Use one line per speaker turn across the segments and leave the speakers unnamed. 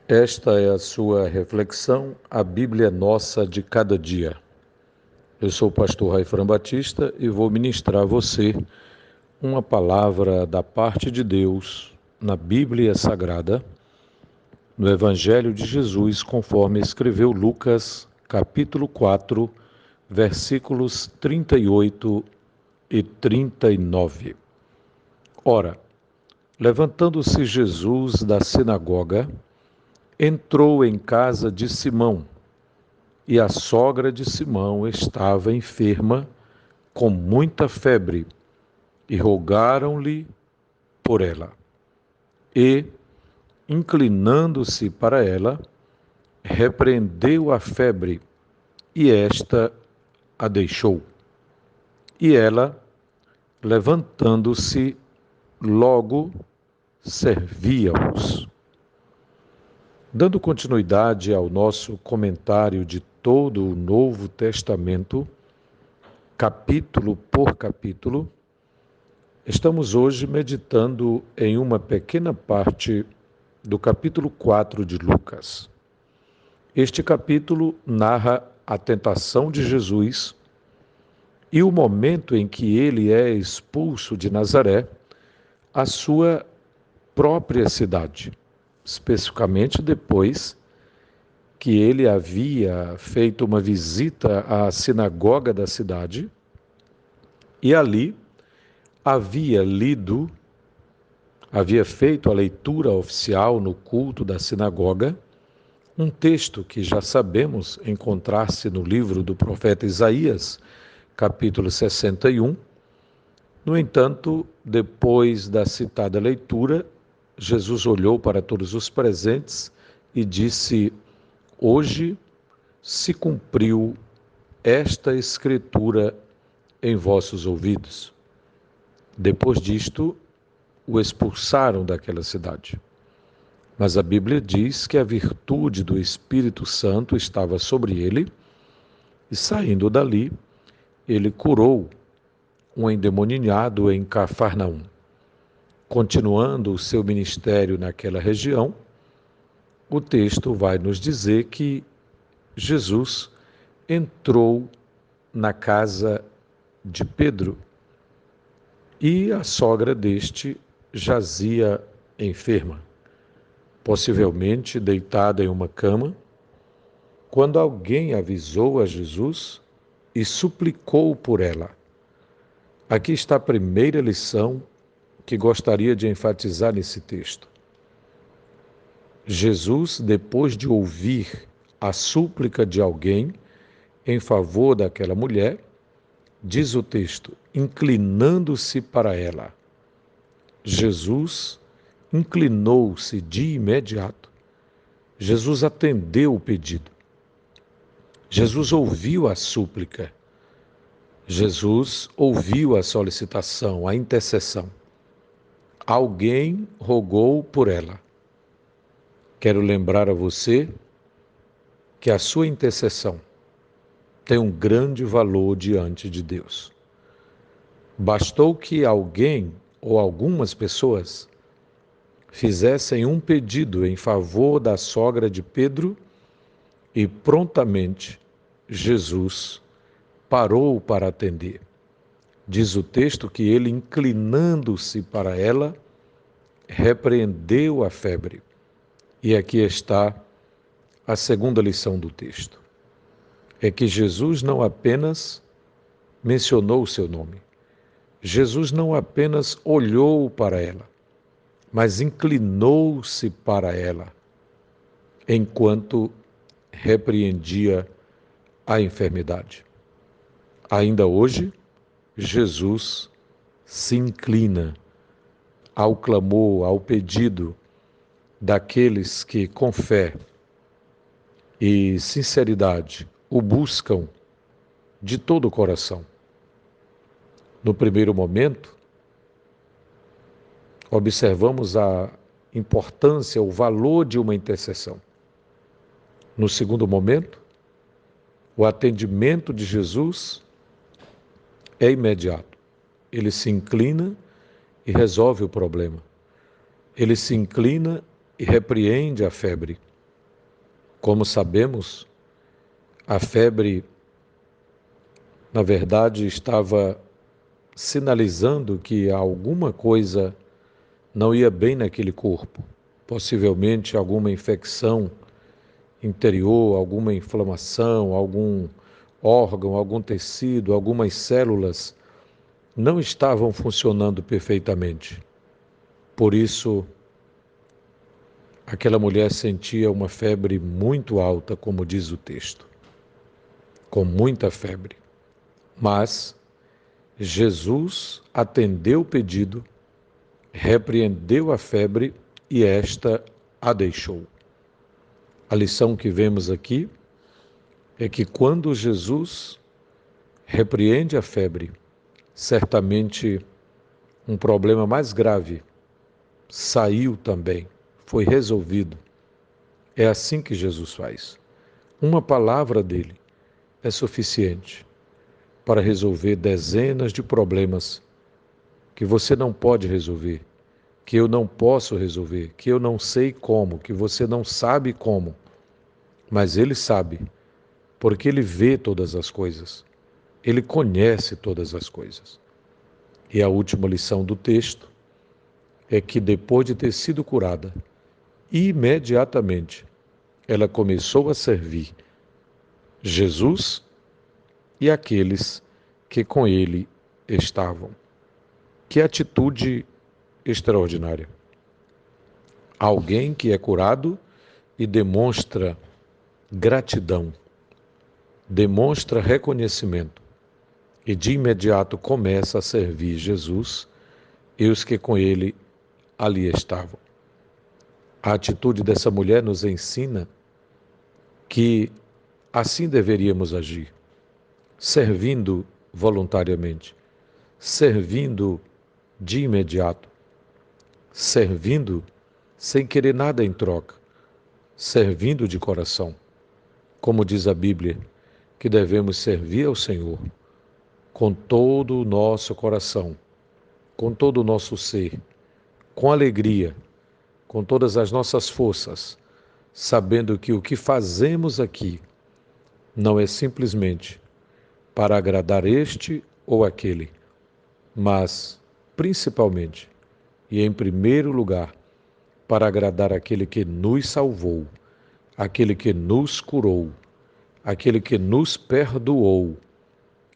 Esta é a sua reflexão, a Bíblia Nossa de cada dia. Eu sou o pastor Raifran Batista e vou ministrar a você uma palavra da parte de Deus na Bíblia Sagrada, no Evangelho de Jesus, conforme escreveu Lucas, capítulo 4, versículos 38 e 39. Ora, levantando-se Jesus da sinagoga, entrou em casa de Simão, e a sogra de Simão estava enferma com muita febre, e rogaram-lhe por ela. E, inclinando-se para ela, repreendeu a febre, e esta a deixou. E ela, levantando-se, logo servia-os. Dando continuidade ao nosso comentário de todo o Novo Testamento, capítulo por capítulo, estamos hoje meditando em uma pequena parte do capítulo 4 de Lucas. Este capítulo narra a tentação de Jesus e o momento em que ele é expulso de Nazaré à sua própria cidade, especificamente depois que ele havia feito uma visita à sinagoga da cidade e ali havia feito a leitura oficial no culto da sinagoga, um texto que já sabemos encontrar-se no livro do profeta Isaías, capítulo 61. No entanto, depois da citada leitura, Jesus olhou para todos os presentes e disse: Hoje se cumpriu esta escritura em vossos ouvidos. Depois disto, o expulsaram daquela cidade. Mas a Bíblia diz que a virtude do Espírito Santo estava sobre ele, e saindo dali, ele curou um endemoniado em Cafarnaum. Continuando o seu ministério naquela região, o texto vai nos dizer que Jesus entrou na casa de Pedro e a sogra deste jazia enferma, possivelmente deitada em uma cama, quando alguém avisou a Jesus e suplicou por ela. Aqui está a primeira lição que gostaria de enfatizar nesse texto. Jesus, depois de ouvir a súplica de alguém em favor daquela mulher, diz o texto, inclinando-se para ela. Jesus inclinou-se de imediato. Jesus atendeu o pedido. Jesus ouviu a súplica. Jesus ouviu a solicitação, a intercessão. Alguém rogou por ela. Quero lembrar a você que a sua intercessão tem um grande valor diante de Deus. Bastou que alguém ou algumas pessoas fizessem um pedido em favor da sogra de Pedro e prontamente Jesus parou para atender. Diz o texto que ele, inclinando-se para ela, repreendeu a febre. E aqui está a segunda lição do texto. É que Jesus não apenas mencionou o seu nome. Jesus não apenas olhou para ela, mas inclinou-se para ela, enquanto repreendia a enfermidade. Ainda hoje, Jesus se inclina ao clamor, ao pedido daqueles que, com fé e sinceridade, o buscam de todo o coração. No primeiro momento, observamos a importância, o valor de uma intercessão. No segundo momento, o atendimento de Jesus é imediato. Ele se inclina e resolve o problema. Ele se inclina e repreende a febre. Como sabemos, a febre, na verdade, estava sinalizando que alguma coisa não ia bem naquele corpo, possivelmente alguma infecção interior, alguma inflamação, algum órgão, algum tecido, algumas células não estavam funcionando perfeitamente. Por isso, aquela mulher sentia uma febre muito alta, como diz o texto, com muita febre. Mas Jesus atendeu o pedido, repreendeu a febre e esta a deixou. A lição que vemos aqui é que quando Jesus repreende a febre, certamente um problema mais grave saiu também, foi resolvido. É assim que Jesus faz. Uma palavra dele é suficiente para resolver dezenas de problemas que você não pode resolver, que eu não posso resolver, que eu não sei como, que você não sabe como, mas ele sabe, porque ele vê todas as coisas, ele conhece todas as coisas. E a última lição do texto é que depois de ter sido curada, imediatamente ela começou a servir Jesus e aqueles que com ele estavam. Que atitude extraordinária! Alguém que é curado e demonstra gratidão, demonstra reconhecimento e de imediato começa a servir Jesus e os que com ele ali estavam. A atitude dessa mulher nos ensina que assim deveríamos agir, servindo voluntariamente, servindo de imediato, servindo sem querer nada em troca, servindo de coração. Como diz a Bíblia, que devemos servir ao Senhor com todo o nosso coração, com todo o nosso ser, com alegria, com todas as nossas forças, sabendo que o que fazemos aqui não é simplesmente para agradar este ou aquele, mas, principalmente e em primeiro lugar, para agradar aquele que nos salvou, aquele que nos curou, aquele que nos perdoou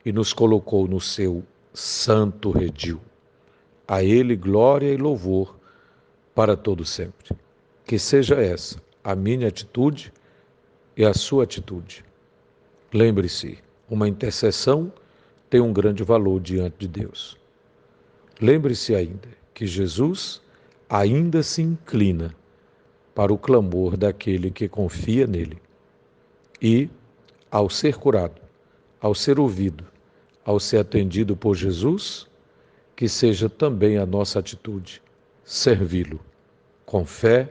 e nos colocou no seu santo redil. A ele glória e louvor para todo sempre. Que seja essa a minha atitude e a sua atitude. Lembre-se, uma intercessão tem um grande valor diante de Deus. Lembre-se ainda que Jesus ainda se inclina para o clamor daquele que confia nele. E, ao ser curado, ao ser ouvido, ao ser atendido por Jesus, que seja também a nossa atitude servi-lo com fé,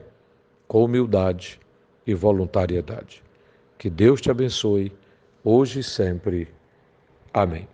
com humildade e voluntariedade. Que Deus te abençoe, hoje e sempre. Amém.